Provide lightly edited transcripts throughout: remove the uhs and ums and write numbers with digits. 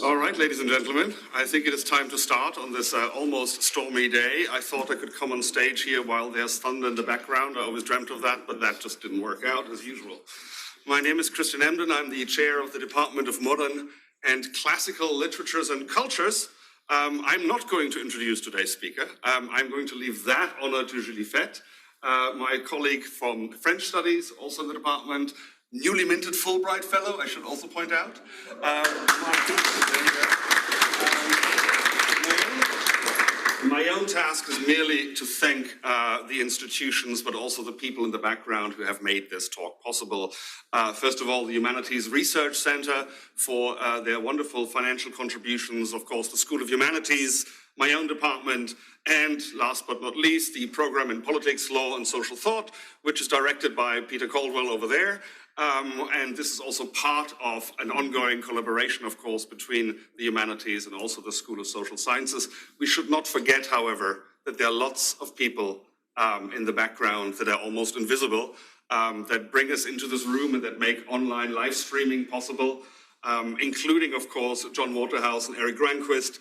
All right, ladies and gentlemen, I think it is time to start on this almost stormy day. I thought I could come on stage here while there's thunder in the background. I always dreamt of that, but that just didn't work out as usual. My name is Christian Emden. I'm the chair of the Department of Modern and Classical Literatures and Cultures. I'm not going to introduce today's speaker. I'm going to leave that honor to Julie Fett, my colleague from French Studies, also in the department, newly minted Fulbright Fellow, I should also point out. My own task is merely to thank the institutions, but also the people in the background who have made this talk possible. First of all, the Humanities Research Center for their wonderful financial contributions, of course, the School of Humanities, my own department, and last but not least, the program in Politics, Law, and Social Thought, which is directed by Peter Caldwell over there. And this is also part of an ongoing collaboration, of course, between the humanities and also the School of Social Sciences. We should not forget, however, that there are lots of people in the background that are almost invisible, that bring us into this room and that make online live streaming possible, including, of course, John Waterhouse and Eric Granquist,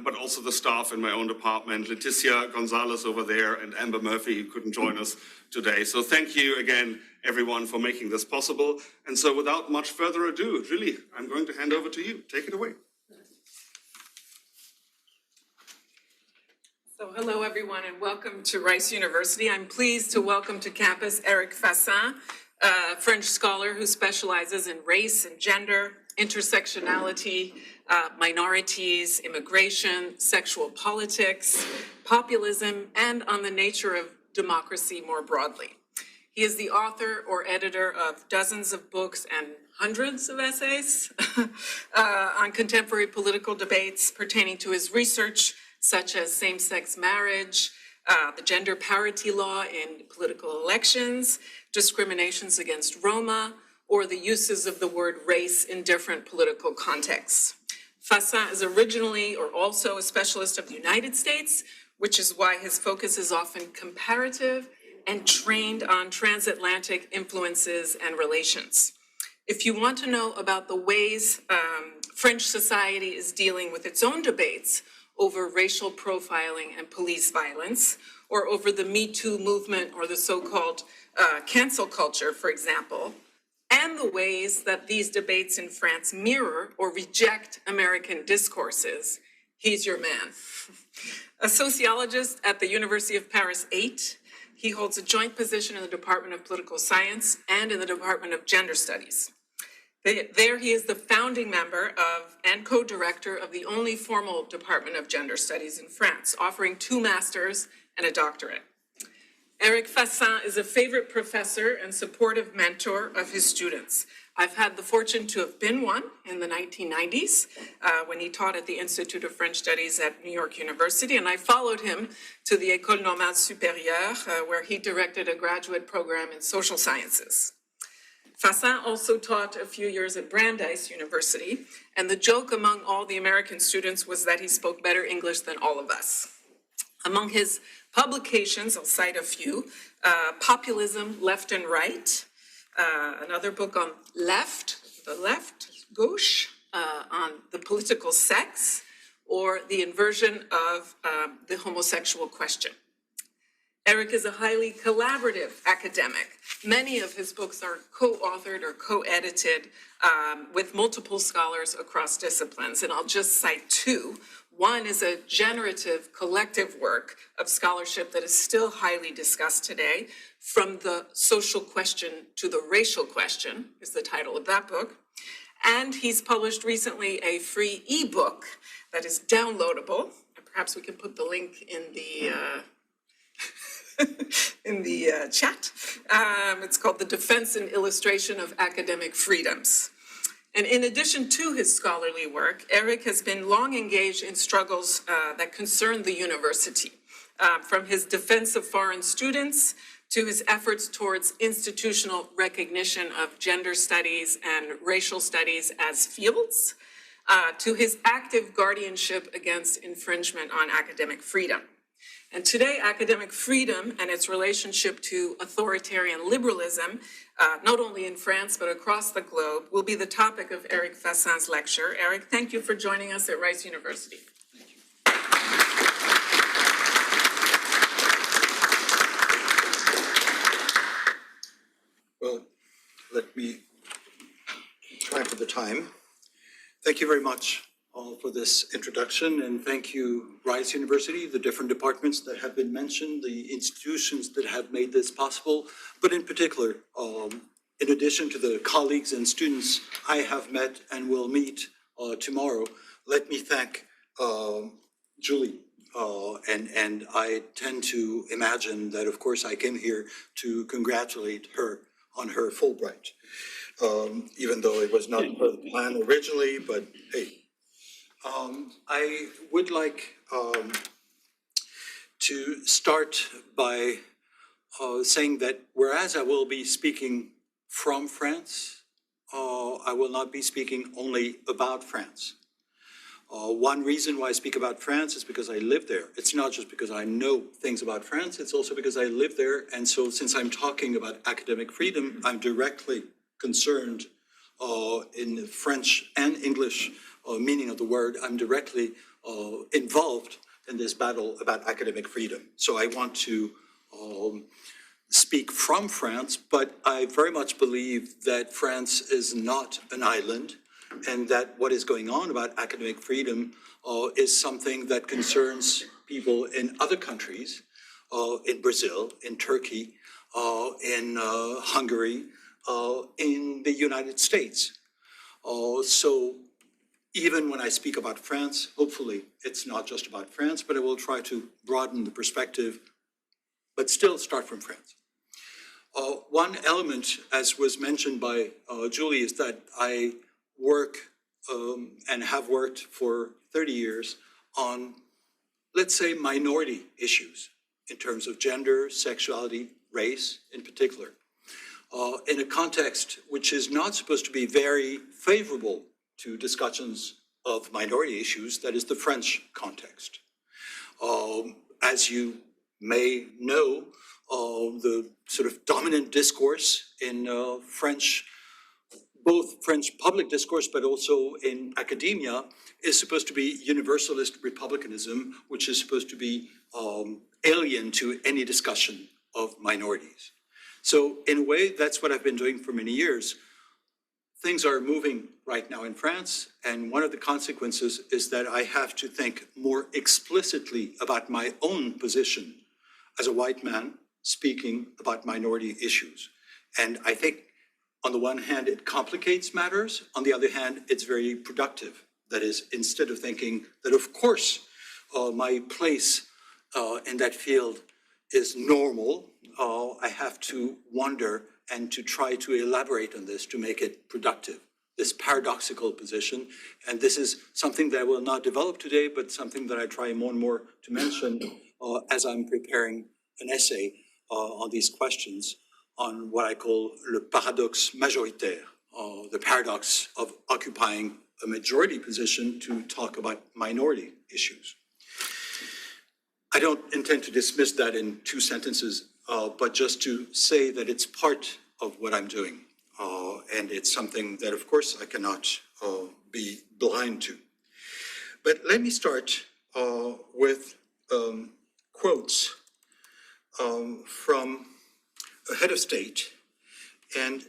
but also the staff in my own department, Leticia Gonzalez over there, and Amber Murphy, who couldn't join us today. So thank you again, everyone, for making this possible. And so without much further ado, Julie, I'm going to hand over to you. Take it away. So hello, everyone, and welcome to Rice University. I'm pleased to welcome to campus Éric Fassin, a French scholar who specializes in race and gender, intersectionality, minorities, immigration, sexual politics, populism, and on the nature of democracy more broadly. He is the author or editor of dozens of books and hundreds of essays on contemporary political debates pertaining to his research, such as same-sex marriage, the gender parity law in political elections, discriminations against Roma, or the uses of the word race in different political contexts. Fassin is originally or also a specialist of the United States, which is why his focus is often comparative and trained on transatlantic influences and relations. If you want to know about the ways French society is dealing with its own debates over racial profiling and police violence, or over the Me Too movement or the so-called cancel culture, for example, and the ways that these debates in France mirror or reject American discourses, he's your man. A sociologist at the University of Paris 8, he holds a joint position in the Department of Political Science and in the Department of Gender Studies. There he is the founding member of and co-director of the only formal Department of Gender Studies in France, offering 2 masters and a doctorate. Éric Fassin is a favorite professor and supportive mentor of his students. I've had the fortune to have been one in the 1990s when he taught at the Institute of French Studies at New York University, and I followed him to the École Normale Supérieure, where he directed a graduate program in social sciences. Fassin also taught a few years at Brandeis University, and the joke among all the American students was that he spoke better English than all of us. Among his publications, I'll cite a few, Populism, Left and Right, another book on left, gauche, on the political sex, or the inversion of the homosexual question. Éric is a highly collaborative academic. Many of his books are co-authored or co-edited with multiple scholars across disciplines, and I'll just cite 2. One is a generative collective work of scholarship that is still highly discussed today, From the Social Question to the Racial Question is the title of that book. And he's published recently a free ebook that is downloadable. Perhaps we can put the link in the chat. It's called The Defense and Illustration of Academic Freedoms. And in addition to his scholarly work, Éric has been long engaged in struggles that concern the university, from his defense of foreign students to his efforts towards institutional recognition of gender studies and racial studies as fields, to his active guardianship against infringement on academic freedom. And today, academic freedom and its relationship to authoritarian liberalism, not only in France, but across the globe, will be the topic of Éric Fassin's lecture. Éric, thank you for joining us at Rice University. Well, let me try for the time. Thank you very much for this introduction, and thank you, Rice University, the different departments that have been mentioned, the institutions that have made this possible, but in particular, in addition to the colleagues and students I have met and will meet tomorrow, let me thank Julie. And I tend to imagine that, of course, I came here to congratulate her on her Fulbright, even though it was not part of the plan originally, but hey. I would like to start by saying that whereas I will be speaking from France, I will not be speaking only about France. One reason why I speak about France is because I live there. It's not just because I know things about France, it's also because I live there. And so since I'm talking about academic freedom, I'm directly concerned in the French and English meaning of the word. I'm directly involved in this battle about academic freedom. So I want to speak from France, but I very much believe that France is not an island, and that what is going on about academic freedom is something that concerns people in other countries, in Brazil, in Turkey, in Hungary, in the United States. So even when I speak about France, hopefully it's not just about France, but I will try to broaden the perspective, but still start from France. One element, as was mentioned by Julie, is that I work and have worked for 30 years on, let's say, minority issues in terms of gender, sexuality, race in particular, in a context which is not supposed to be very favorable to discussions of minority issues, that is the French context. As you may know, the sort of dominant discourse in French, both French public discourse, but also in academia, is supposed to be universalist republicanism, which is supposed to be alien to any discussion of minorities. So in a way, that's what I've been doing for many years. Things are moving right now in France, and one of the consequences is that I have to think more explicitly about my own position as a white man speaking about minority issues. And I think on the one hand, it complicates matters. On the other hand, it's very productive. That is, instead of thinking that, of course, my place in that field is normal, I have to wonder and to try to elaborate on this to make it productive, this paradoxical position. And this is something that I will not develop today, but something that I try more and more to mention as I'm preparing an essay on these questions, on what I call le paradoxe majoritaire, the paradox of occupying a majority position to talk about minority issues. I don't intend to dismiss that in 2 sentences, but just to say that it's part of what I'm doing. And it's something that, of course, I cannot be blind to. But let me start with quotes from a head of state. And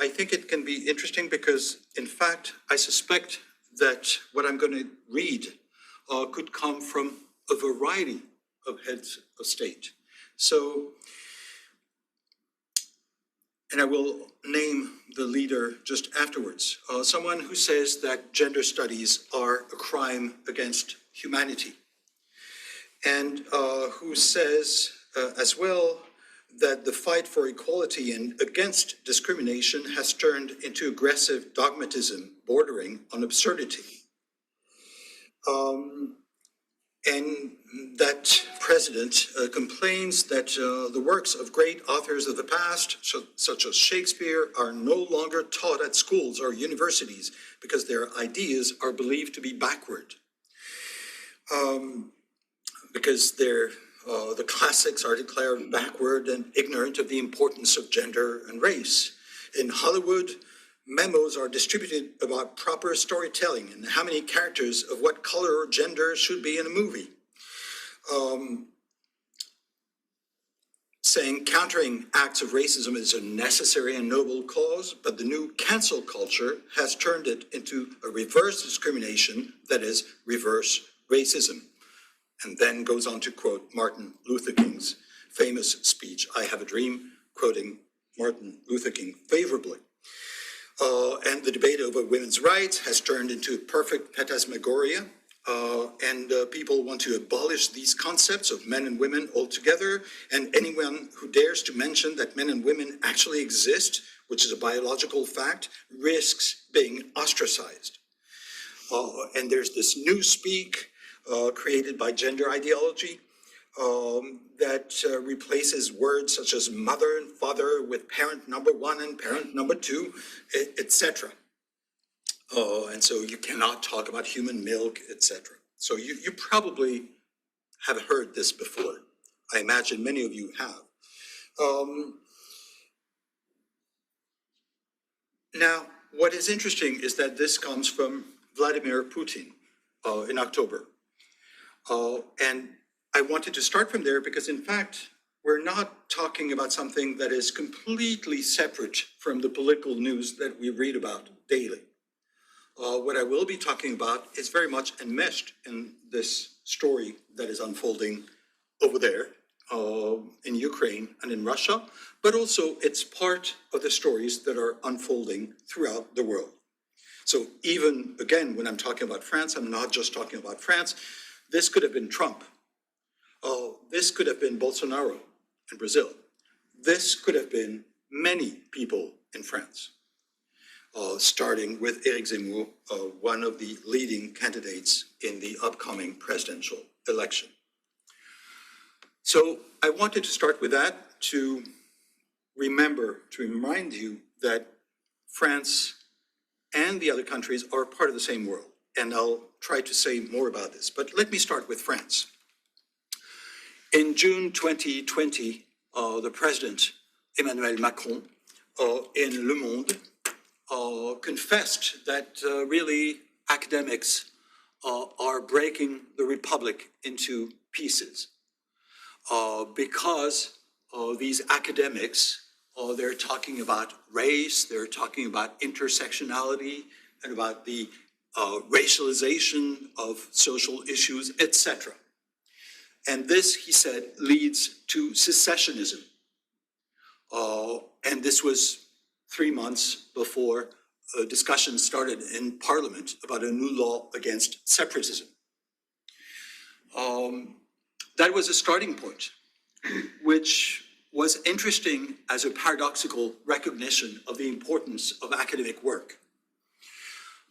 I think it can be interesting because, in fact, I suspect that what I'm going to read could come from a variety of heads of state. So, and I will name the leader just afterwards. Someone who says that gender studies are a crime against humanity. And who says as well that the fight for equality and against discrimination has turned into aggressive dogmatism bordering on absurdity. And that president complains that the works of great authors of the past, such as Shakespeare, are no longer taught at schools or universities because their ideas are believed to be backward. Because they're The classics are declared backward and ignorant of the importance of gender and race. In Hollywood, memos are distributed about proper storytelling and how many characters of what color or gender should be in a movie. Saying countering acts of racism is a necessary and noble cause, but the new cancel culture has turned it into a reverse discrimination, that is, reverse racism. And then goes on to quote Martin Luther King's famous speech, "I Have a Dream," quoting Martin Luther King favorably. And the debate over women's rights has turned into a perfect phantasmagoria. People want to abolish these concepts of men and women altogether, and anyone who dares to mention that men and women actually exist, which is a biological fact, risks being ostracized. And there's this new speak created by gender ideology that replaces words such as mother and father with parent number one and parent number two, etc. And so you cannot talk about human milk, etc. So you probably have heard this before. I imagine many of you have. Now, what is interesting is that this comes from Vladimir Putin in October. And I wanted to start from there because, in fact, we're not talking about something that is completely separate from the political news that we read about daily. What I will be talking about is very much enmeshed in this story that is unfolding over there in Ukraine and in Russia, but also it's part of the stories that are unfolding throughout the world. So even, again, when I'm talking about France, I'm not just talking about France. This could have been Trump. This could have been Bolsonaro in Brazil. This could have been many people in France. Starting with Éric Zemmour, one of the leading candidates in the upcoming presidential election. So I wanted to start with that to remind you that France and the other countries are part of the same world. And I'll try to say more about this, but let me start with France. In June 2020, the president, Emmanuel Macron, in Le Monde, confessed that really academics are breaking the Republic into pieces because these academics, they're talking about race, they're talking about intersectionality and about the racialization of social issues, etc. And this, he said, leads to secessionism. And this was 3 months before a discussion started in Parliament about a new law against separatism. That was a starting point, which was interesting as a paradoxical recognition of the importance of academic work.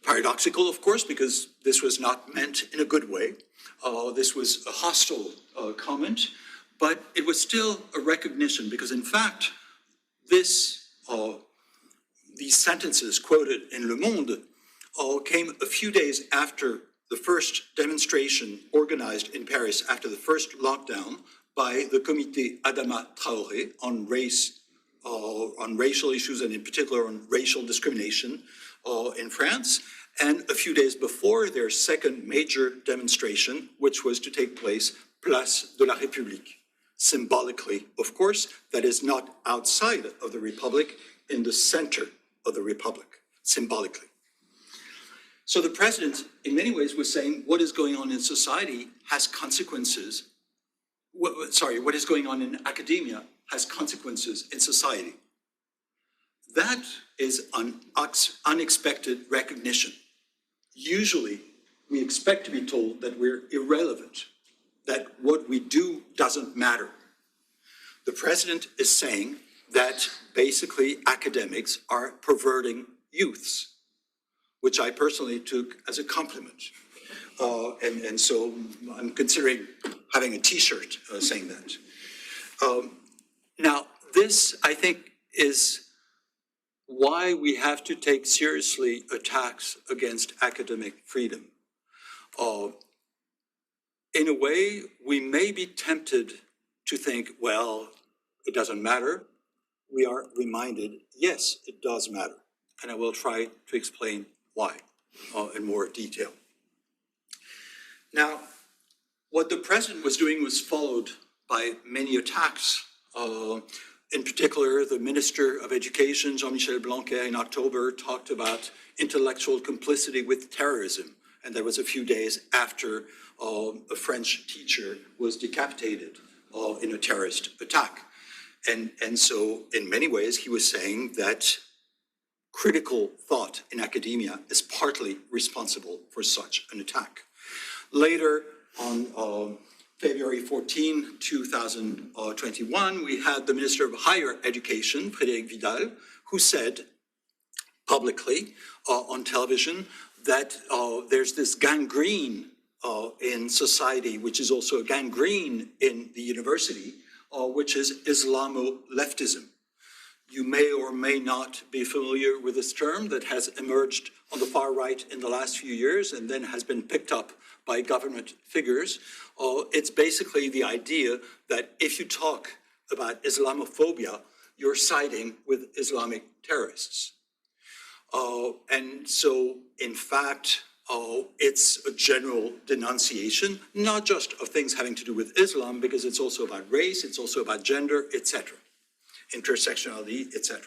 Paradoxical, of course, because this was not meant in a good way. This was a hostile comment, but it was still a recognition because, in fact, these sentences quoted in Le Monde came a few days after the first demonstration organized in Paris after the first lockdown by the Comité Adama Traoré on race, on racial issues, and in particular on racial discrimination in France, and a few days before their second major demonstration, which was to take place Place de la République. Symbolically, of course, that is not outside of the Republic, in the center of the Republic, symbolically. So the president, in many ways, was saying what is going on in society has consequences. What is going on in academia has consequences in society. That is an unexpected recognition. Usually, we expect to be told that we're irrelevant, that what we do doesn't matter. The president is saying that basically academics are perverting youths, which I personally took as a compliment. And so I'm considering having a t-shirt saying that. Now, this, I think, is why we have to take seriously attacks against academic freedom. In a way, we may be tempted to think, well, it doesn't matter. We are reminded, yes, it does matter. And I will try to explain why in more detail. Now, what the president was doing was followed by many attacks. In particular, the Minister of Education, Jean-Michel Blanquer, in October talked about intellectual complicity with terrorism. And that was a few days after a French teacher was decapitated in a terrorist attack. And so, in many ways, he was saying that critical thought in academia is partly responsible for such an attack. Later, on February 14, 2021, we had the Minister of Higher Education, Frédéric Vidal, who said publicly on television that there's this gangrene in society, which is also a gangrene in the university, which is Islamo-leftism. You may or may not be familiar with this term that has emerged on the far right in the last few years and then has been picked up by government figures. It's basically the idea that if you talk about Islamophobia, you're siding with Islamic terrorists. And so, in fact, it's a general denunciation, not just of things having to do with Islam, because it's also about race, it's also about gender, etc., intersectionality, etc.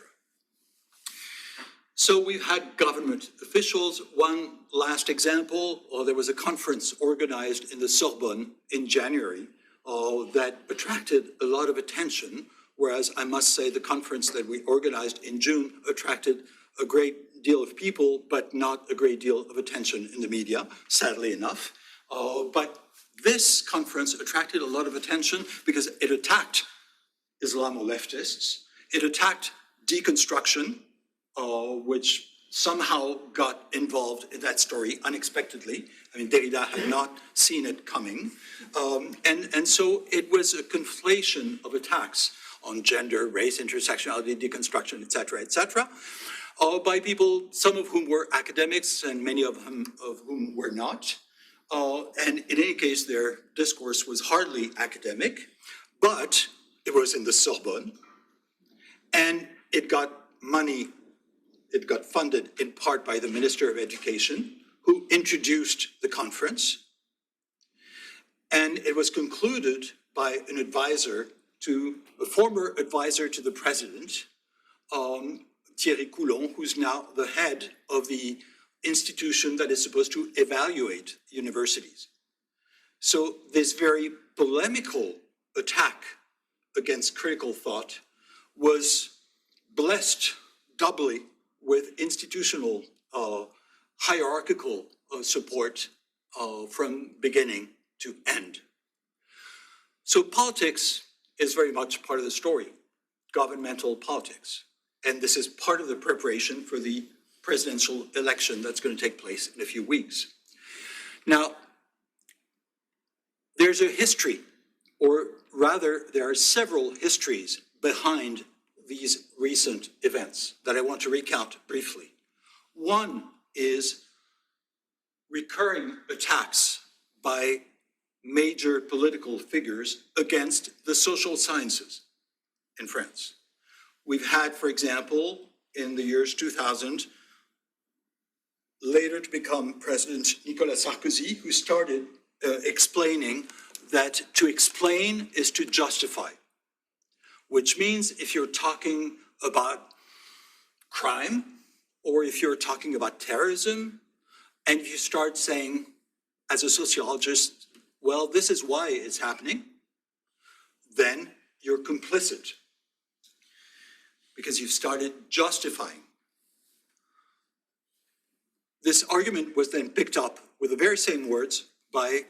So we've had government officials. One last example, there was a conference organized in the Sorbonne in January that attracted a lot of attention, whereas I must say the conference that we organized in June attracted a great deal of people, but not a great deal of attention in the media, sadly enough. But this conference attracted a lot of attention because it attacked Islamo-leftists. It attacked deconstruction, which somehow got involved in that story unexpectedly. I mean, Derrida had not seen it coming. And so it was a conflation of attacks on gender, race, intersectionality, deconstruction, et cetera, by people, some of whom were academics and many of whom were not. And in any case, their discourse was hardly academic, but it was in the Sorbonne, and it got money, it got funded in part by the Minister of Education, who introduced the conference, and it was concluded by an advisor to, a former advisor to the president, Thierry Coulon, who's now the head of the institution that is supposed to evaluate universities. So this very polemical attack against critical thought was blessed doubly with institutional hierarchical support from beginning to end. So politics is very much part of the story, governmental politics. And this is part of the preparation for the presidential election that's going to take place in a few weeks. Now, there's a history, or rather, there are several histories behind these recent events that I want to recount briefly. One is recurring attacks by major political figures against the social sciences in France. We've had, for example, in the years 2000, later to become President Nicolas Sarkozy, who started explaining that to explain is to justify, which means if you're talking about crime, or if you're talking about terrorism, and if you start saying, as a sociologist, well, this is why it's happening, then you're complicit, because you've started justifying. This argument was then picked up with the very same words by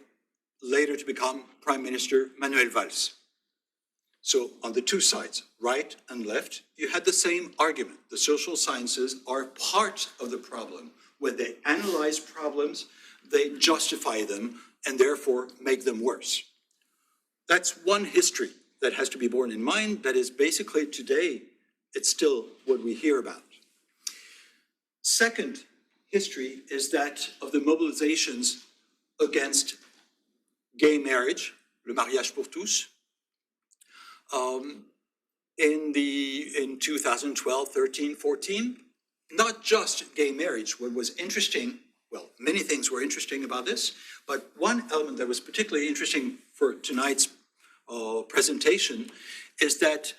later to become Prime Minister Manuel Valls. So on the two sides, right and left, you had the same argument. The social sciences are part of the problem. When they analyze problems, they justify them and therefore make them worse. That's one history that has to be borne in mind. That is basically today, it's still what we hear about. Second history is that of the mobilizations against gay marriage, le mariage pour tous, in 2012, 13, 14, not just gay marriage. What was interesting, well, many things were interesting about this, but one element that was particularly interesting for tonight's presentation is that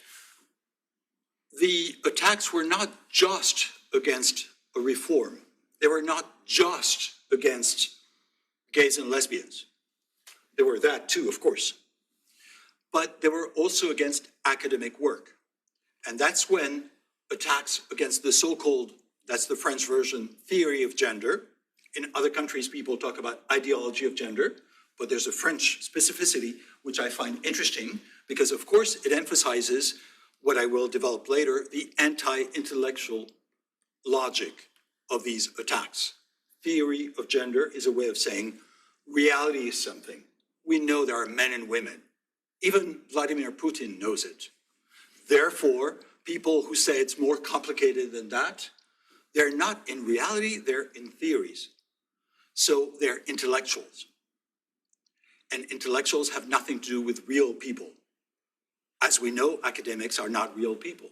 the attacks were not just against a reform. They were not just against gays and lesbians. There were that too, of course. But they were also against academic work. And that's when attacks against the so-called, that's the French version, theory of gender. In other countries, people talk about ideology of gender, but there's a French specificity, which I find interesting, because of course it emphasizes what I will develop later, the anti-intellectual logic of these attacks. Theory of gender is a way of saying reality is something. We know there are men and women. Even Vladimir Putin knows it. Therefore, people who say it's more complicated than that, they're not in reality, they're in theories. So they're intellectuals. And intellectuals have nothing to do with real people. As we know, academics are not real people.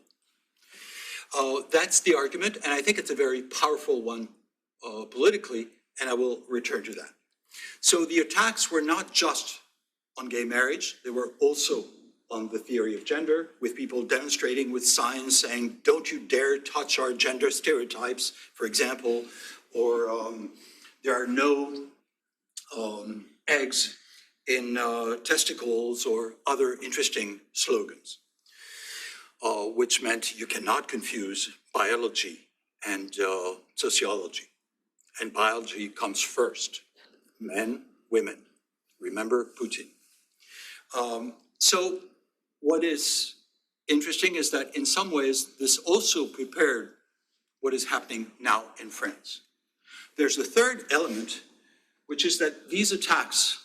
That's the argument, and I think it's a very powerful one politically, and I will return to that. So the attacks were not just on gay marriage, they were also on the theory of gender, with people demonstrating with signs saying, don't you dare touch our gender stereotypes, for example, or there are no eggs in testicles, or other interesting slogans, which meant you cannot confuse biology and sociology. And biology comes first. Men, women. Remember Putin. So what is interesting is that in some ways, this also prepared what is happening now in France. There's a third element, which is that these attacks,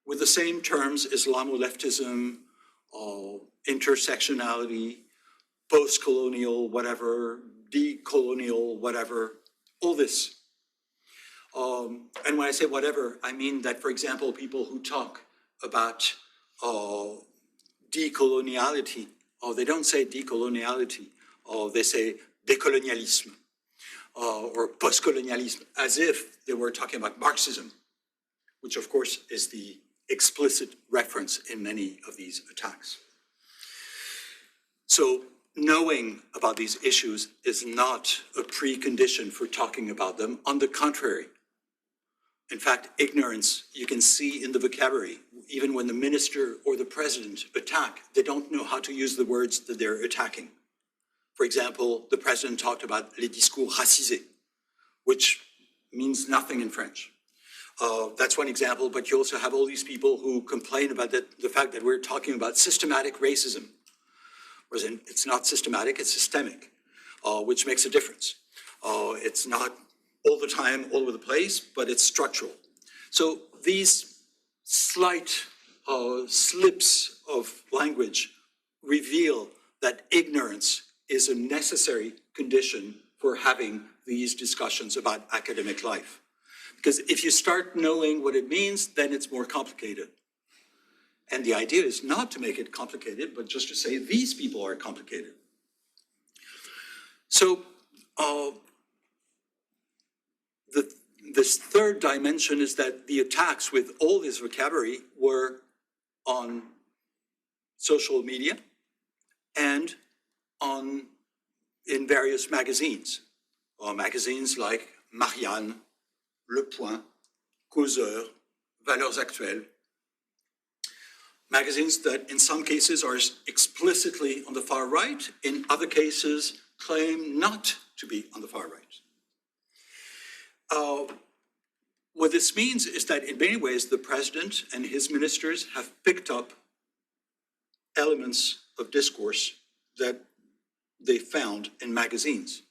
with the same terms, Islamo-leftism, intersectionality, post-colonial, whatever, decolonial, whatever, all this. And when I say whatever, I mean that, for example, people who talk about decoloniality, they don't say decoloniality, they say décolonialisme, or post-colonialisme, as if they were talking about Marxism, which of course is the explicit reference in many of these attacks. So knowing about these issues is not a precondition for talking about them. On the contrary, in fact, ignorance, you can see in the vocabulary, even when the minister or the president attack, they don't know how to use the words that they're attacking. For example, the president talked about les discours racisés, which means nothing in French. That's one example, but you also have all these people who complain about the fact that we're talking about systematic racism. Whereas it's not systematic, it's systemic, which makes a difference. It's not all the time, all over the place, but it's structural. So these slight slips of language reveal that ignorance is a necessary condition for having these discussions about academic life. Because if you start knowing what it means, then it's more complicated. And the idea is not to make it complicated, but just to say these people are complicated. So this third dimension is that the attacks with all this vocabulary were on social media and in various magazines, magazines like Marianne, Le Point, Causeur, Valeurs Actuelles, magazines that in some cases are explicitly on the far right, in other cases claim not to be on the far right. What this means is that in many ways the president and his ministers have picked up elements of discourse that they found in magazines.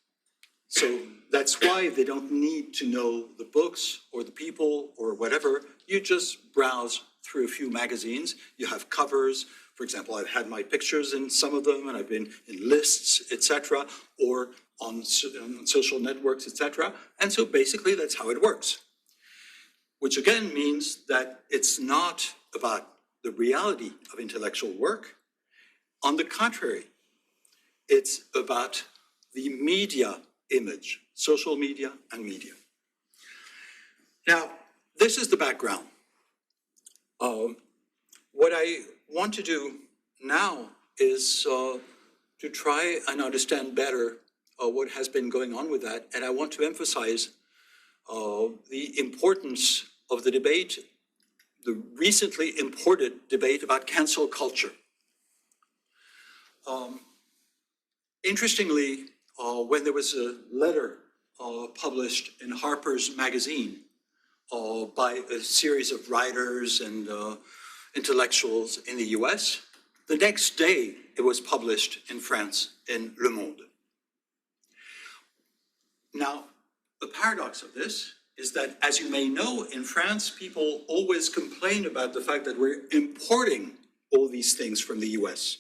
So that's why they don't need to know the books or the people or whatever. You just browse through a few magazines. You have covers. For example, I've had my pictures in some of them, and I've been in lists, etc., or on social networks, etc. And so basically that's how it works. which again means that it's not about the reality of intellectual work. On the contrary, it's about the media image, social media and media. Now, this is the background. What I want to do now is to try and understand better what has been going on with that. And I want to emphasize the importance of the debate, the recently imported debate about cancel culture. Interestingly, when there was a letter published in Harper's Magazine by a series of writers and intellectuals in the US, the next day it was published in France in Le Monde. Now, the paradox of this is that, as you may know, in France, people always complain about the fact that we're importing all these things from the US.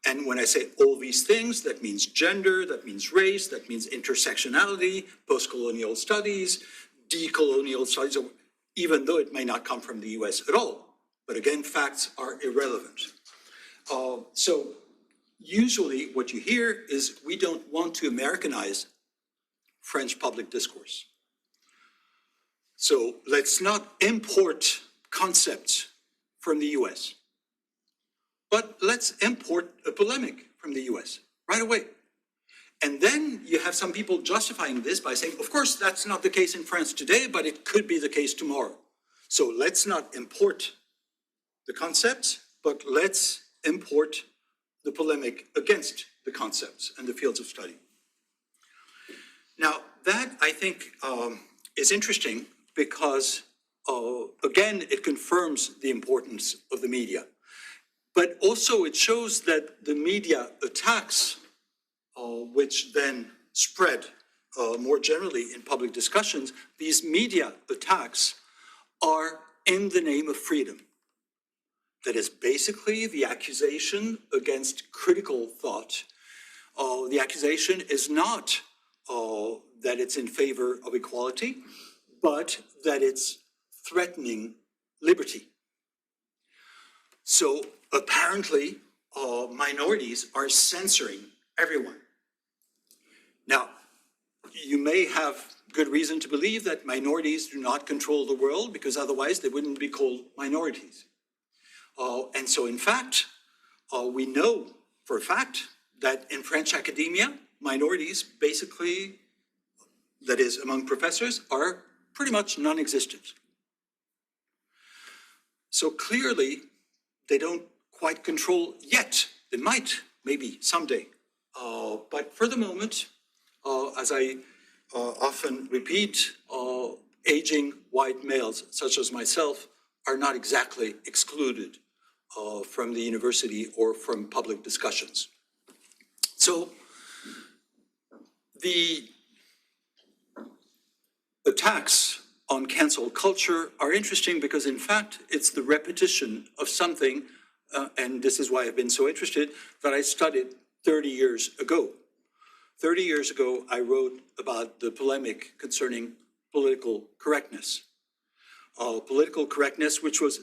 And when I say all these things, that means gender, that means race, that means intersectionality, post-colonial studies, decolonial studies, even though it may not come from the US at all. But again, facts are irrelevant. So usually what you hear is we don't want to Americanize French public discourse. So let's not import concepts from the US. But let's import a polemic from the US right away. And then you have some people justifying this by saying, of course, that's not the case in France today, but it could be the case tomorrow. So let's not import the concepts, but let's import the polemic against the concepts and the fields of study. Now, that I think is interesting because, again, it confirms the importance of the media. But also it shows that the media attacks, which then spread more generally in public discussions, these media attacks are in the name of freedom. That is basically the accusation against critical thought. The accusation is not that it's in favor of equality, but that it's threatening liberty. So apparently, minorities are censoring everyone. Now, you may have good reason to believe that minorities do not control the world, because otherwise they wouldn't be called minorities. And so in fact, we know for a fact that in French academia, minorities basically, that is among professors, are pretty much non-existent. So clearly, they don't quite control yet. They might, maybe someday. But for the moment, as I often repeat, aging white males such as myself are not exactly excluded from the university or from public discussions. So the attacks on cancel culture are interesting because, in fact, it's the repetition of something, and this is why I've been so interested, that I studied 30 years ago. 30 years ago, I wrote about the polemic concerning political correctness. Political correctness, which was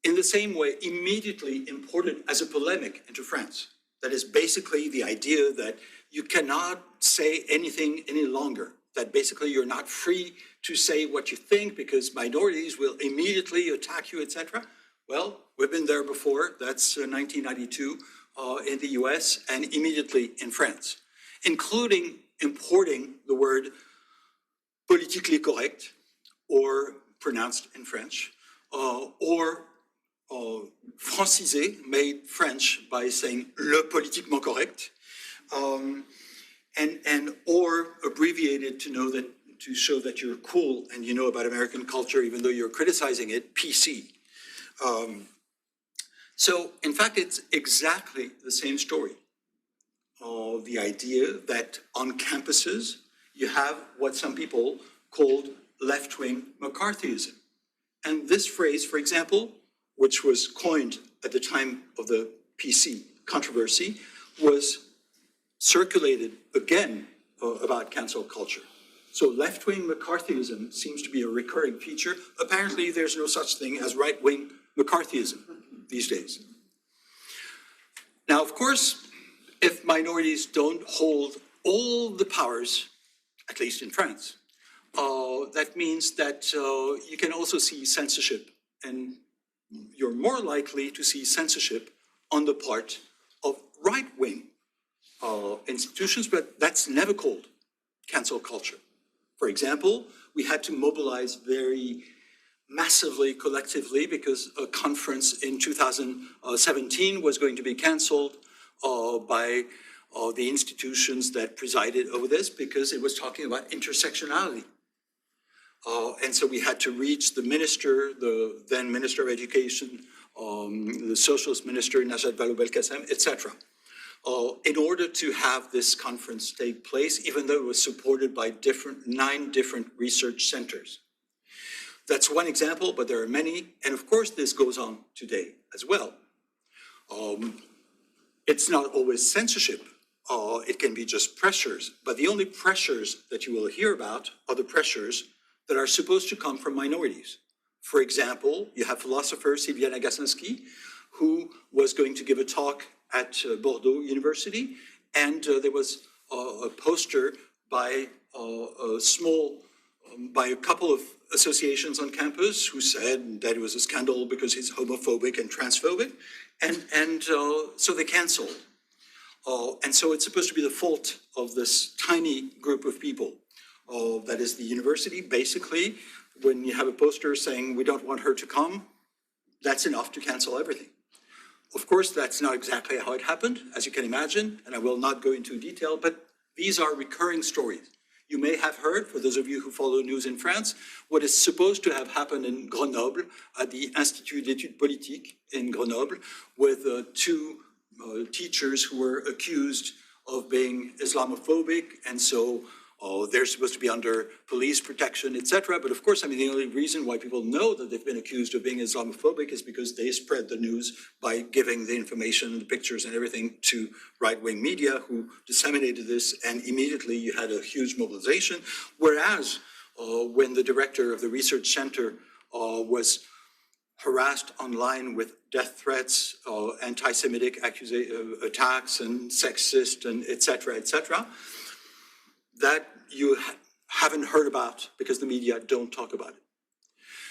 in the same way immediately imported as a polemic into France. That is basically the idea that you cannot say anything any longer, that basically you're not free to say what you think because minorities will immediately attack you, etc. Well, we've been there before. That's 1992 in the US and immediately in France, including importing the word politically correct, or pronounced in French, or francisé, made French by saying le politiquement correct, and or abbreviated to show that you're cool and you know about American culture, even though you're criticizing it, PC. So in fact, it's exactly the same story. The idea that on campuses, you have what some people called left-wing McCarthyism. And this phrase, for example, which was coined at the time of the PC controversy, was circulated again about cancel culture. So left-wing McCarthyism seems to be a recurring feature. Apparently, there's no such thing as right-wing McCarthyism these days. Now, of course, if minorities don't hold all the powers, at least in France, that means that you can also see censorship, and you're more likely to see censorship on the part of right-wing institutions, but that's never called cancel culture. For example, we had to mobilize very massively collectively because a conference in 2017 was going to be canceled by the institutions that presided over this because it was talking about intersectionality. And so we had to reach the minister, the then Minister of Education, the Socialist Minister, Najat Vallaud-Belkacem, etc., in order to have this conference take place, even though it was supported by 9 different research centers. That's one example, but there are many, and of course this goes on today as well. It's not always censorship, it can be just pressures, but the only pressures that you will hear about are the pressures that are supposed to come from minorities. For example, you have philosopher Sylvia Nagasinski, who was going to give a talk at Bordeaux University, and there was a poster by by a couple of associations on campus who said that it was a scandal because he's homophobic and transphobic, and so they canceled. And so it's supposed to be the fault of this tiny group of people. That is the university. Basically, when you have a poster saying we don't want her to come, that's enough to cancel everything. Of course, that's not exactly how it happened, as you can imagine, and I will not go into detail, but these are recurring stories. You may have heard, for those of you who follow news in France, what is supposed to have happened in Grenoble, at the Institut d'études politiques in Grenoble, with 2 teachers who were accused of being Islamophobic, and so they're supposed to be under police protection, etc. But of course, I mean, the only reason why people know that they've been accused of being Islamophobic is because they spread the news by giving the information and the pictures and everything to right-wing media who disseminated this, and immediately you had a huge mobilization. Whereas when the director of the research center was harassed online with death threats, anti-Semitic attacks, and sexist, and etc., that you haven't heard about because the media don't talk about it.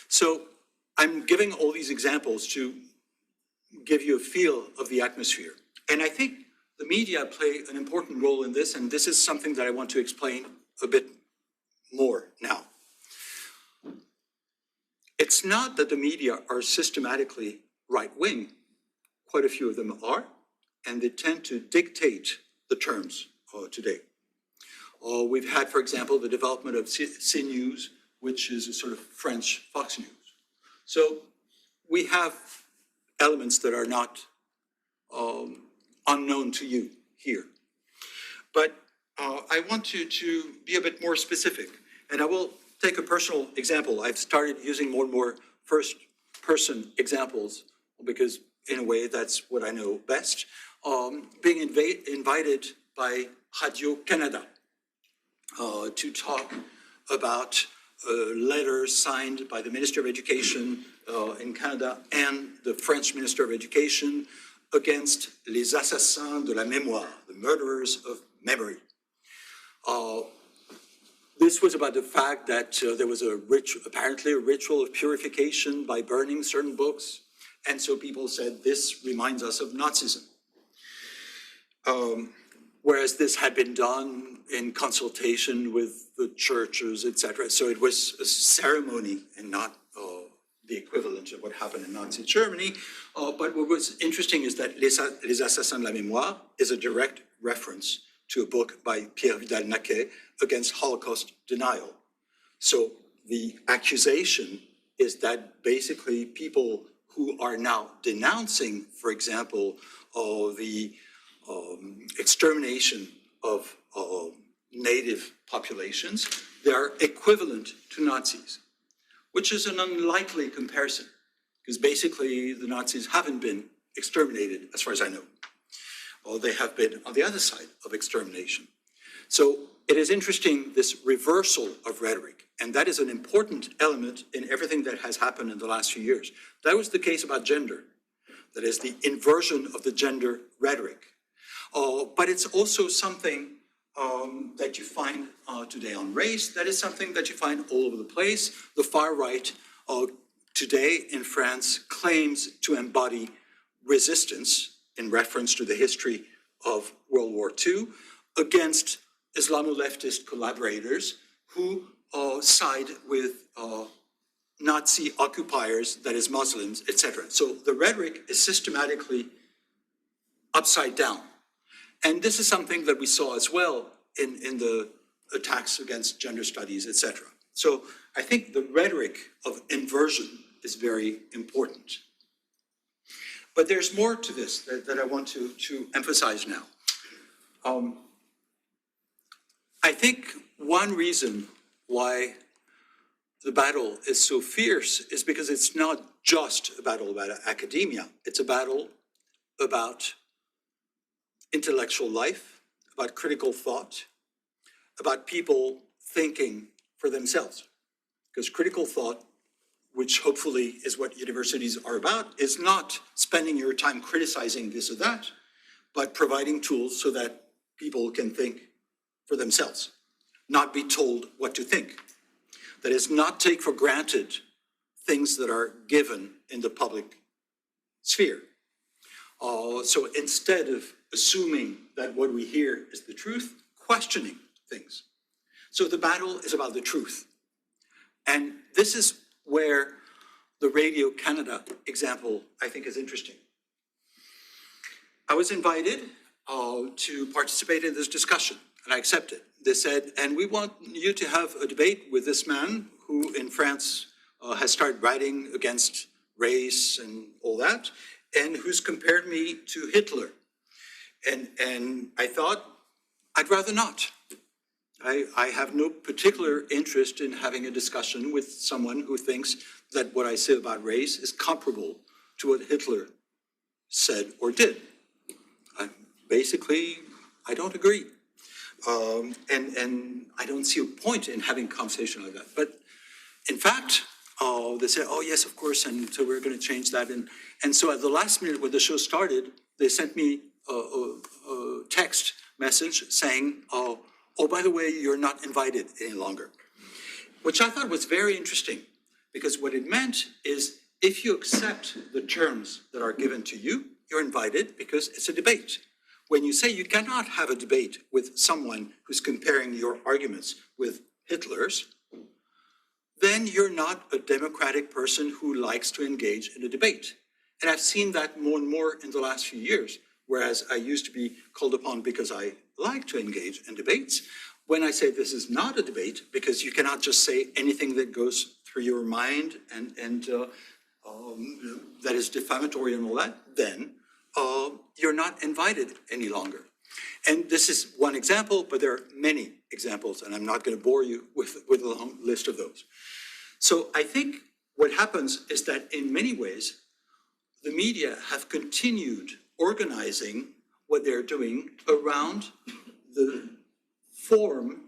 So I'm giving all these examples to give you a feel of the atmosphere. And I think the media play an important role in this, and this is something that I want to explain a bit more now. It's not that the media are systematically right-wing. Quite a few of them are, and they tend to dictate the terms today. We've had, for example, the development of CNews, which is a sort of French Fox News. So we have elements that are not unknown to you here. But I want to be a bit more specific, and I will take a personal example. I've started using more and more first-person examples because, in a way, that's what I know best. Being invited by Radio-Canada to talk about a letter signed by the Minister of Education in Canada and the French Minister of Education against les assassins de la mémoire, the murderers of memory. This was about the fact that there was apparently a ritual of purification by burning certain books, and so people said this reminds us of Nazism. Whereas this had been done in consultation with the churches, etc. So it was a ceremony and not the equivalent of what happened in Nazi Germany. But what was interesting is that Les Assassins de la Mémoire is a direct reference to a book by Pierre Vidal-Naquet against Holocaust denial. So the accusation is that basically people who are now denouncing, for example, the extermination of native populations, they are equivalent to Nazis, which is an unlikely comparison, because basically the Nazis haven't been exterminated, as far as I know. Or they have been on the other side of extermination. So it is interesting, this reversal of rhetoric, and that is an important element in everything that has happened in the last few years. That was the case about gender. That is the inversion of the gender rhetoric. But it's also something that you find today on race. That is something that you find all over the place. The far right today in France claims to embody resistance in reference to the history of World War II against Islamo-leftist collaborators who side with Nazi occupiers, that is Muslims, etc. So the rhetoric is systematically upside down. And this is something that we saw as well in the attacks against gender studies, etc. So I think the rhetoric of inversion is very important. But there's more to this that I want to emphasize now. I think one reason why the battle is so fierce is because it's not just a battle about academia. It's a battle about intellectual life, about critical thought, about people thinking for themselves. Because critical thought, which hopefully is what universities are about, is not spending your time criticizing this or that, but providing tools so that people can think for themselves, not be told what to think. That is, not take for granted things that are given in the public sphere. So instead of assuming that what we hear is the truth, questioning things. So the battle is about the truth. And this is where the Radio Canada example, I think, is interesting. I was invited to participate in this discussion, and I accepted. They said, and we want you to have a debate with this man who in France has started writing against race and all that, and who's compared me to Hitler. And I thought, I'd rather not. I have no particular interest in having a discussion with someone who thinks that what I say about race is comparable to what Hitler said or did. Basically, I don't agree. And I don't see a point in having a conversation like that. But in fact, they said, oh yes, of course, and so we're going to change that. And so at the last minute when the show started, they sent me a text message saying, oh, by the way, you're not invited any longer. Which I thought was very interesting, because what it meant is if you accept the terms that are given to you, you're invited because it's a debate. When you say you cannot have a debate with someone who's comparing your arguments with Hitler's, then you're not a democratic person who likes to engage in a debate. And I've seen that more and more in the last few years, whereas I used to be called upon because I like to engage in debates. When I say this is not a debate, because you cannot just say anything that goes through your mind and that is defamatory and all that, then you're not invited any longer. And this is one example, but there are many examples, and I'm not going to bore you with a long list of those. So I think what happens is that in many ways, the media have continued organizing what they're doing around the form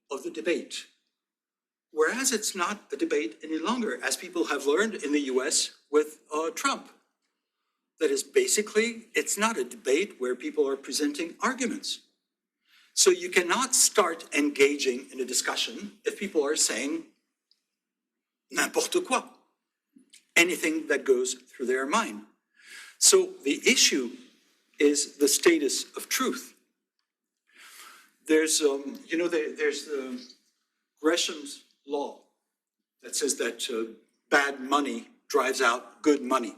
of the debate. Whereas it's not a debate any longer, as people have learned in the US with Trump. That is, basically, it's not a debate where people are presenting arguments. So you cannot start engaging in a discussion if people are saying n'importe quoi, anything that goes through their mind. So the issue is the status of truth. There's, there's the Greshams Law that says that bad money drives out good money.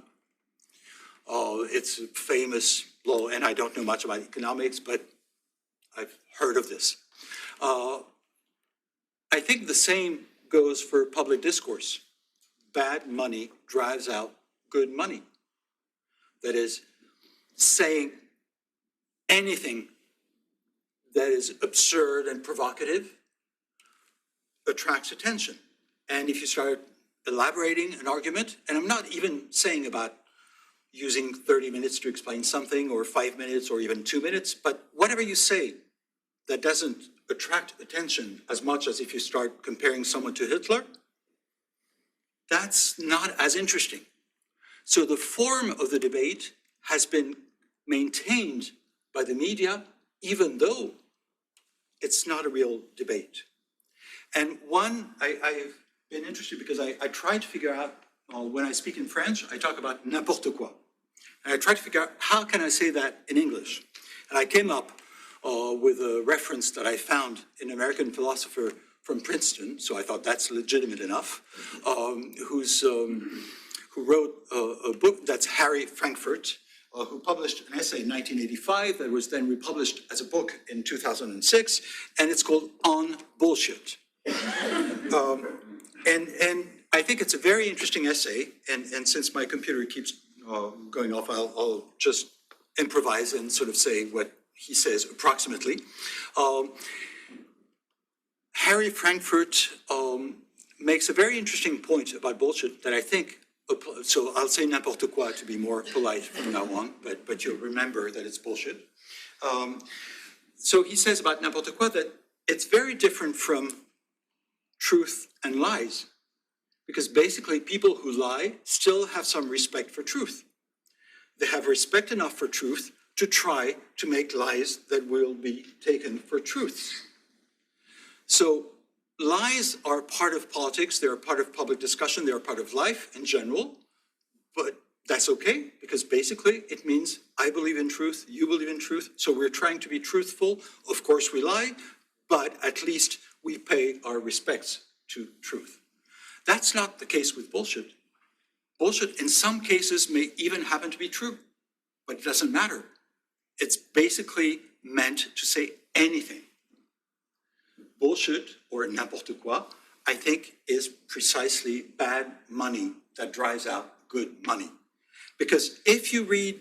It's a famous law, and I don't know much about economics, but I've heard of this. I think the same goes for public discourse. Bad money drives out good money. That is, saying anything that is absurd and provocative attracts attention. And if you start elaborating an argument, and I'm not even saying about using 30 minutes to explain something, or 5 minutes, or even 2 minutes, but whatever you say that doesn't attract attention as much as if you start comparing someone to Hitler, that's not as interesting. So the form of the debate has been maintained by the media, even though it's not a real debate. And I've been interested because I try to figure out, when I speak in French, I talk about n'importe quoi. And I try to figure out, how can I say that in English? And I came up with a reference that I found in an American philosopher from Princeton, so I thought that's legitimate enough, who wrote a book, that's Harry Frankfurt, who published an essay in 1985 that was then republished as a book in 2006, and it's called On Bullshit. And I think it's a very interesting essay, and since my computer keeps going off, I'll just improvise and sort of say what he says approximately. Harry Frankfurt makes a very interesting point about bullshit that I think, so I'll say n'importe quoi to be more polite from now on, but you'll remember that it's bullshit. So he says about n'importe quoi that it's very different from truth and lies, because basically people who lie still have some respect for truth. They have respect enough for truth to try to make lies that will be taken for truths. So lies are part of politics, they're a part of public discussion, they're a part of life in general, but that's okay, because basically it means I believe in truth, you believe in truth, so we're trying to be truthful. Of course we lie, but at least we pay our respects to truth. That's not the case with bullshit. Bullshit in some cases may even happen to be true, but it doesn't matter. It's basically meant to say anything. Bullshit, or n'importe quoi, I think is precisely bad money that drives out good money. Because if you read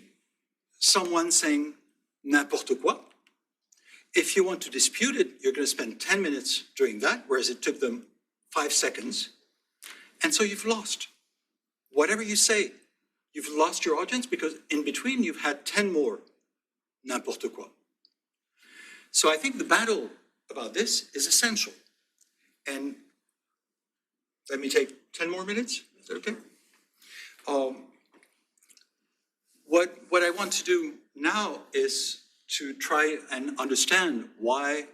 someone saying n'importe quoi, if you want to dispute it, you're going to spend 10 minutes doing that, whereas it took them 5 seconds. And so you've lost. Whatever you say, you've lost your audience, because in between you've had 10 more n'importe quoi. So I think the battle about this is essential. And let me take 10 more minutes, is that okay? What I want to do now is to try and understand why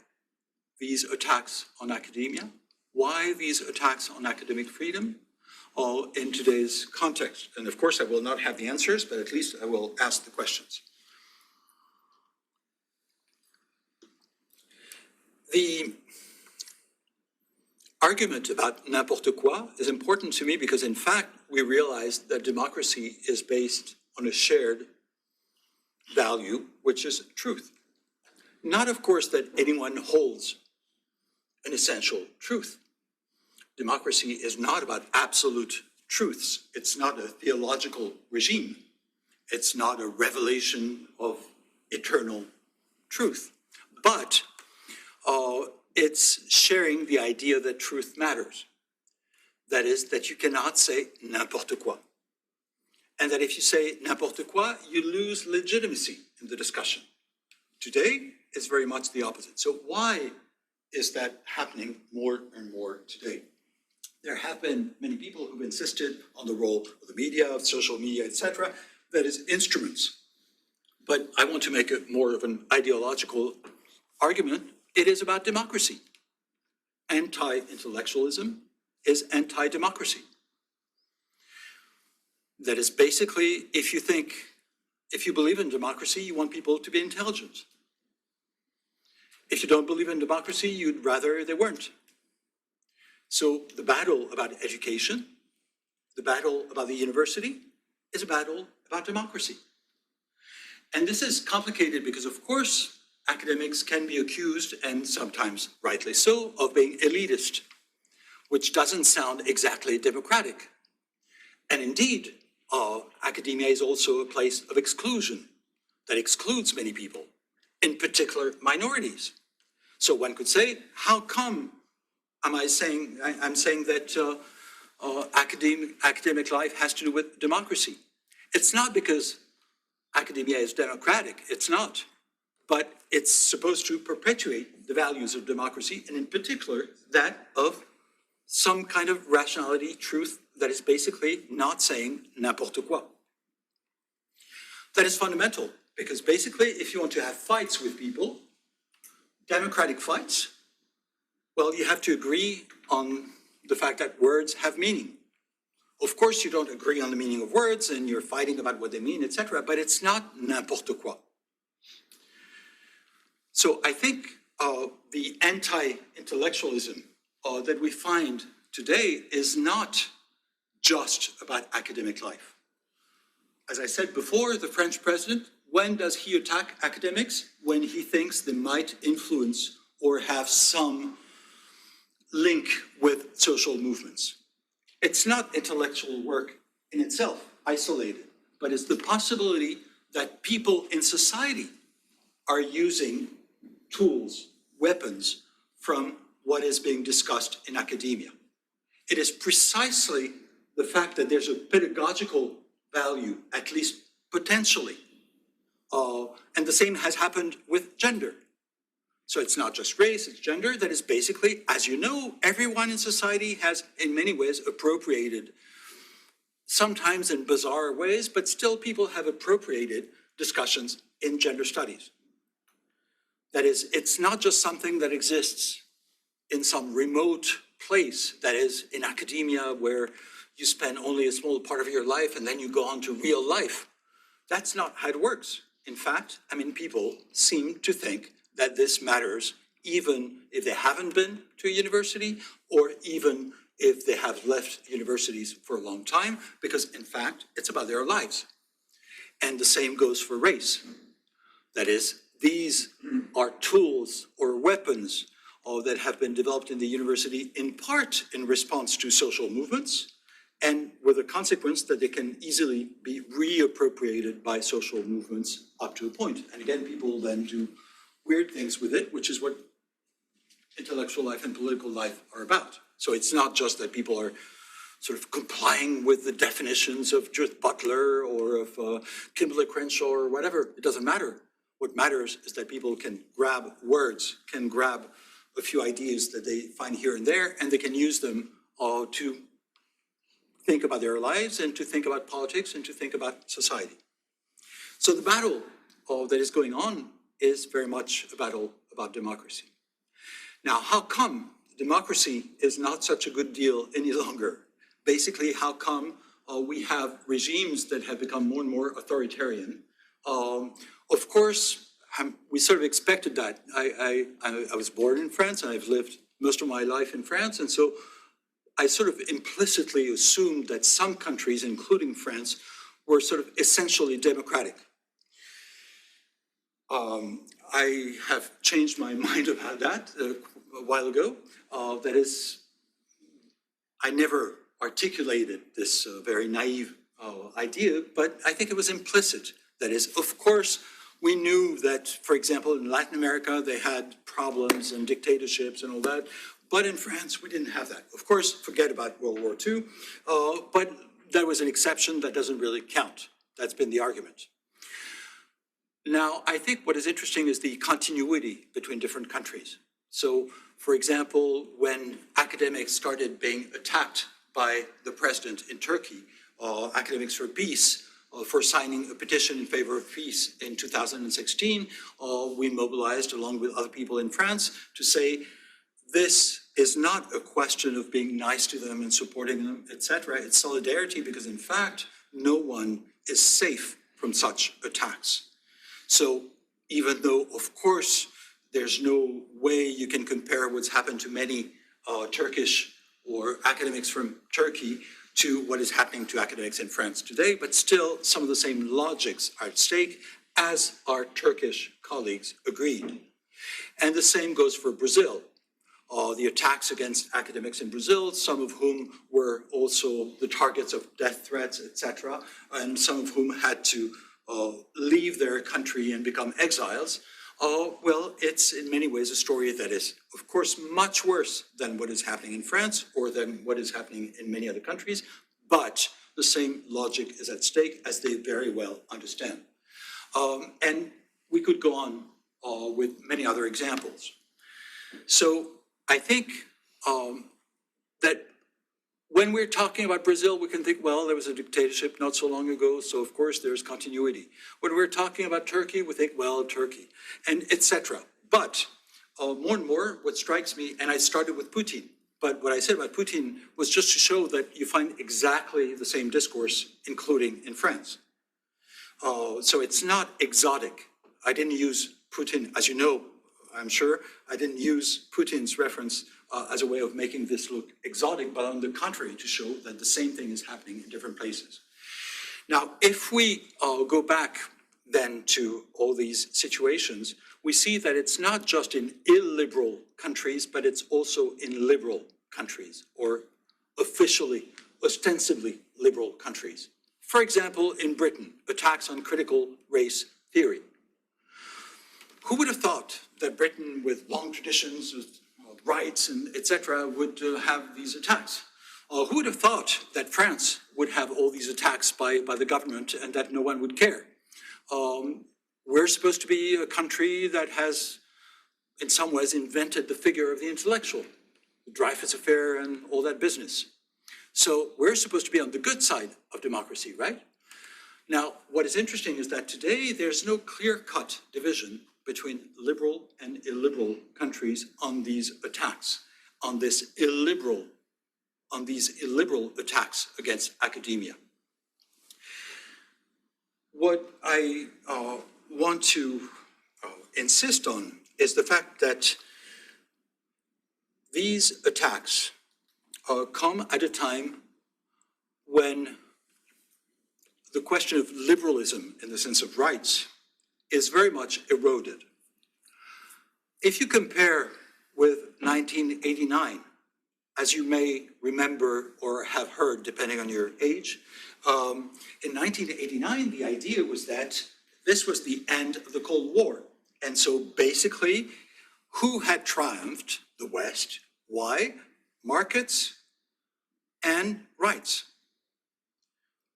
these attacks on academia, why these attacks on academic freedom, in today's context. And of course, I will not have the answers, but at least I will ask the questions. The argument about n'importe quoi is important to me because, in fact, we realize that democracy is based on a shared value, which is truth. Not, of course, that anyone holds an essential truth. Democracy is not about absolute truths. It's not a theological regime. It's not a revelation of eternal truth. But it's sharing the idea that truth matters. That is, that you cannot say n'importe quoi. And that if you say n'importe quoi, you lose legitimacy in the discussion. Today is very much the opposite. So why is that happening more and more today? There have been many people who've insisted on the role of the media, of social media, etc., that is instruments. But I want to make it more of an ideological argument. It is about democracy. Anti-intellectualism is anti-democracy. That is basically, if you believe in democracy, you want people to be intelligent. If you don't believe in democracy, you'd rather they weren't. So the battle about education, the battle about the university, is a battle about democracy. And this is complicated because, of course, academics can be accused, and sometimes rightly so, of being elitist, which doesn't sound exactly democratic. And indeed, academia is also a place of exclusion that excludes many people, in particular minorities. So one could say, how come I'm saying that academic life has to do with democracy? It's not because academia is democratic, it's not. But it's supposed to perpetuate the values of democracy, and in particular, that of some kind of rationality, truth, that is basically not saying n'importe quoi. That is fundamental, because basically, if you want to have fights with people, democratic fights, well, you have to agree on the fact that words have meaning. Of course, you don't agree on the meaning of words, and you're fighting about what they mean, etc., but it's not n'importe quoi. So I think the anti-intellectualism that we find today is not just about academic life. As I said before, the French president, when does he attack academics? When he thinks they might influence or have some link with social movements. It's not intellectual work in itself, isolated, but it's the possibility that people in society are using tools, weapons from what is being discussed in academia. It is precisely the fact that there's a pedagogical value, at least potentially. And the same has happened with gender. So it's not just race, it's gender. That is basically, as you know, everyone in society has in many ways appropriated, sometimes in bizarre ways, but still people have appropriated discussions in gender studies. That is, it's not just something that exists in some remote place, that is in academia where you spend only a small part of your life and then you go on to real life. That's not how it works. In fact, I mean, people seem to think that this matters even if they haven't been to a university or even if they have left universities for a long time, because in fact, it's about their lives. And the same goes for race. That is, these are tools or weapons that have been developed in the university in part in response to social movements, and with a consequence that they can easily be reappropriated by social movements up to a point. And again, people then do weird things with it, which is what intellectual life and political life are about. So it's not just that people are sort of complying with the definitions of Judith Butler or of Kimberly Crenshaw or whatever. It doesn't matter. What matters is that people can grab words, can grab a few ideas that they find here and there, and they can use them to think about their lives and to think about politics and to think about society. So the battle that is going on is very much a battle about democracy. Now, how come democracy is not such a good deal any longer? Basically, how come we have regimes that have become more and more authoritarian? Of course, we sort of expected that. I was born in France and I've lived most of my life in France, and so I sort of implicitly assumed that some countries, including France, were sort of essentially democratic. I have changed my mind about that a while ago. That is, I never articulated this very naive idea, but I think it was implicit. That is, of course, we knew that, for example, in Latin America, they had problems and dictatorships and all that. But in France, we didn't have that. Of course, forget about World War II, but that was an exception that doesn't really count. That's been the argument. Now, I think what is interesting is the continuity between different countries. So, for example, when academics started being attacked by the president in Turkey, Academics for Peace, for signing a petition in favor of peace in 2016, we mobilized along with other people in France to say, this is not a question of being nice to them and supporting them, etc. It's solidarity because, in fact, no one is safe from such attacks. So even though, of course, there's no way you can compare what's happened to many Turkish or academics from Turkey to what is happening to academics in France today, but still some of the same logics are at stake, as our Turkish colleagues agreed. And the same goes for Brazil. The attacks against academics in Brazil, some of whom were also the targets of death threats, etc., and some of whom had to leave their country and become exiles. Well, it's in many ways a story that is, of course, much worse than what is happening in France or than what is happening in many other countries, but the same logic is at stake, as they very well understand. And we could go on with many other examples. So I think that when we're talking about Brazil, we can think, well, there was a dictatorship not so long ago, so of course there's continuity. When we're talking about Turkey, we think, well, Turkey, and etc. But more and more, what strikes me, and I started with Putin, but what I said about Putin was just to show that you find exactly the same discourse, including in France. So it's not exotic. I didn't use Putin, as you know, I'm sure, I didn't use Putin's reference as a way of making this look exotic, but on the contrary, to show that the same thing is happening in different places. Now, if we go back then to all these situations, we see that it's not just in illiberal countries, but it's also in liberal countries, or officially, ostensibly liberal countries. For example, in Britain, attacks on critical race theory. Who would have thought that Britain, with long traditions of rights and etc., would have these attacks? Who would have thought that France would have all these attacks by the government and that no one would care? We're supposed to be a country that has, in some ways, invented the figure of the intellectual, the Dreyfus Affair and all that business. So we're supposed to be on the good side of democracy, right? Now, what is interesting is that today there's no clear-cut division between liberal and illiberal countries on these attacks, on these illiberal attacks against academia. What I want to insist on is the fact that these attacks come at a time when the question of liberalism, in the sense of rights, is very much eroded. If you compare with 1989, as you may remember or have heard, depending on your age, in 1989, the idea was that this was the end of the Cold War. And so basically, who had triumphed? The West. Why? Markets and rights.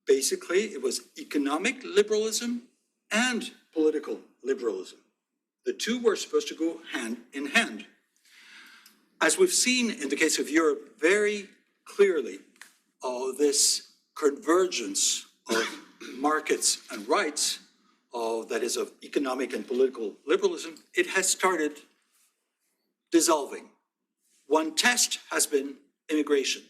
Basically, it was economic liberalism and political liberalism. The two were supposed to go hand in hand. As we've seen in the case of Europe very clearly, this convergence of markets and rights, that is of economic and political liberalism, it has started dissolving. One test has been immigration.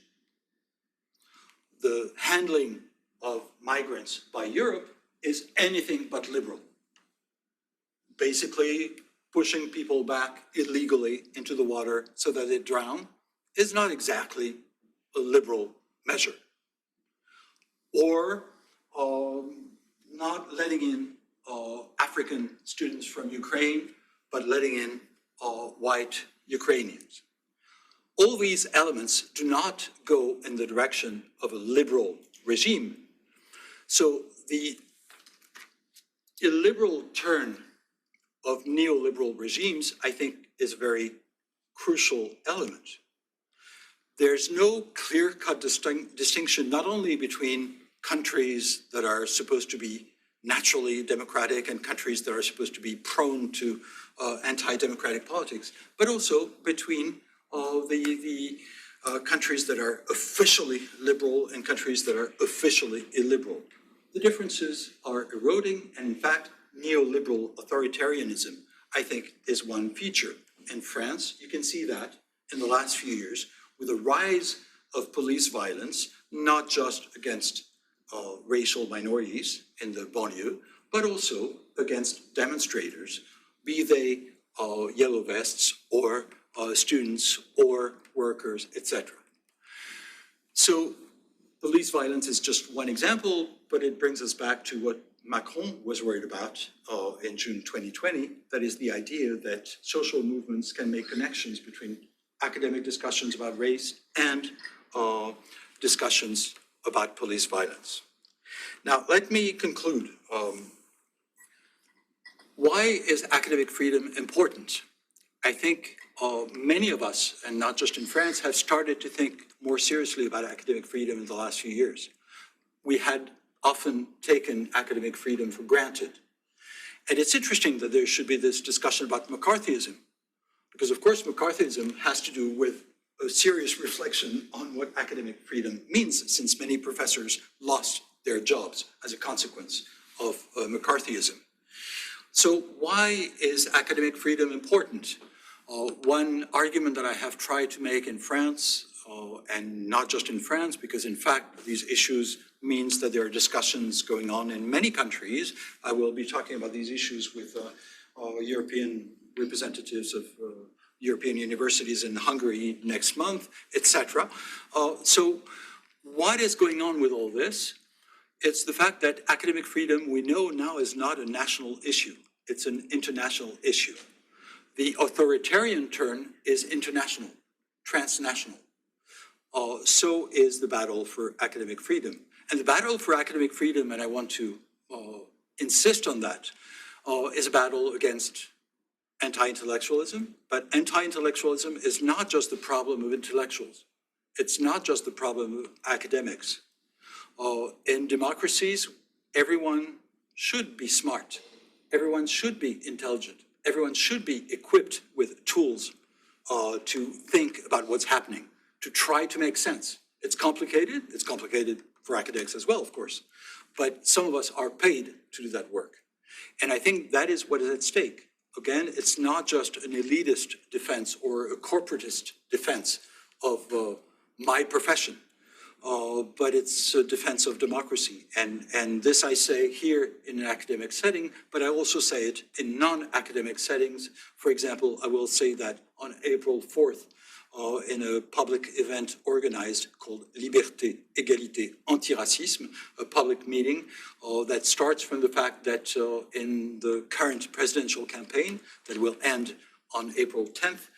The handling of migrants by Europe is anything but liberal. Basically, pushing people back illegally into the water so that they drown is not exactly a liberal measure. Or not letting in African students from Ukraine, but letting in white Ukrainians. All these elements do not go in the direction of a liberal regime. So the illiberal turn of neoliberal regimes, I think, is a very crucial element. There's no clear-cut distinction not only between countries that are supposed to be naturally democratic and countries that are supposed to be prone to anti-democratic politics, but also between the countries that are officially liberal and countries that are officially illiberal. The differences are eroding, and in fact, neoliberal authoritarianism, I think, is one feature. In France, you can see that in the last few years with a rise of police violence, not just against racial minorities in the banlieue, but also against demonstrators, be they yellow vests or students or workers, etc. So police violence is just one example, but it brings us back to what Macron was worried about in June 2020, that is the idea that social movements can make connections between academic discussions about race and discussions about police violence. Now, let me conclude. Why is academic freedom important? I think many of us, and not just in France, have started to think more seriously about academic freedom in the last few years. We had often taken academic freedom for granted. And it's interesting that there should be this discussion about McCarthyism, because of course McCarthyism has to do with a serious reflection on what academic freedom means, since many professors lost their jobs as a consequence of McCarthyism. So why is academic freedom important? One argument that I have tried to make in France, and not just in France, because in fact these issues means that there are discussions going on in many countries. I will be talking about these issues with European representatives of European universities in Hungary next month, etc. So what is going on with all this? It's the fact that academic freedom, we know now, is not a national issue. It's an international issue. The authoritarian turn is international, transnational. So is the battle for academic freedom. And the battle for academic freedom, and I want to insist on that, is a battle against anti-intellectualism. But anti-intellectualism is not just the problem of intellectuals. It's not just the problem of academics. In democracies, everyone should be smart. Everyone should be intelligent. Everyone should be equipped with tools to think about what's happening, to try to make sense. It's complicated. It's complicated for academics as well, of course. But some of us are paid to do that work. And I think that is what is at stake. Again, it's not just an elitist defense or a corporatist defense of my profession, but it's a defense of democracy. And this I say here in an academic setting, but I also say it in non-academic settings. For example, I will say that on April 4th, in a public event organized called Liberté, Égalité, Antiracisme, a public meeting that starts from the fact that in the current presidential campaign that will end on April 10th,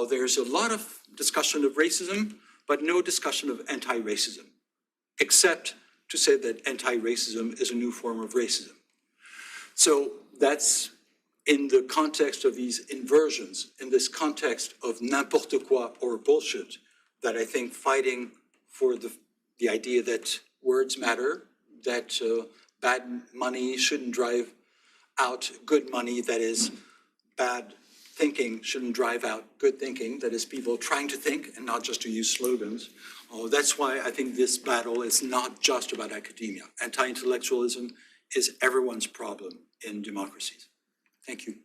there's a lot of discussion of racism, but no discussion of anti-racism, except to say that anti-racism is a new form of racism. So that's in the context of these inversions, in this context of n'importe quoi or bullshit, that I think fighting for the idea that words matter, that bad money shouldn't drive out good money, that is bad thinking shouldn't drive out good thinking, that is people trying to think and not just to use slogans. That's why I think this battle is not just about academia. Anti-intellectualism is everyone's problem in democracies. Thank you.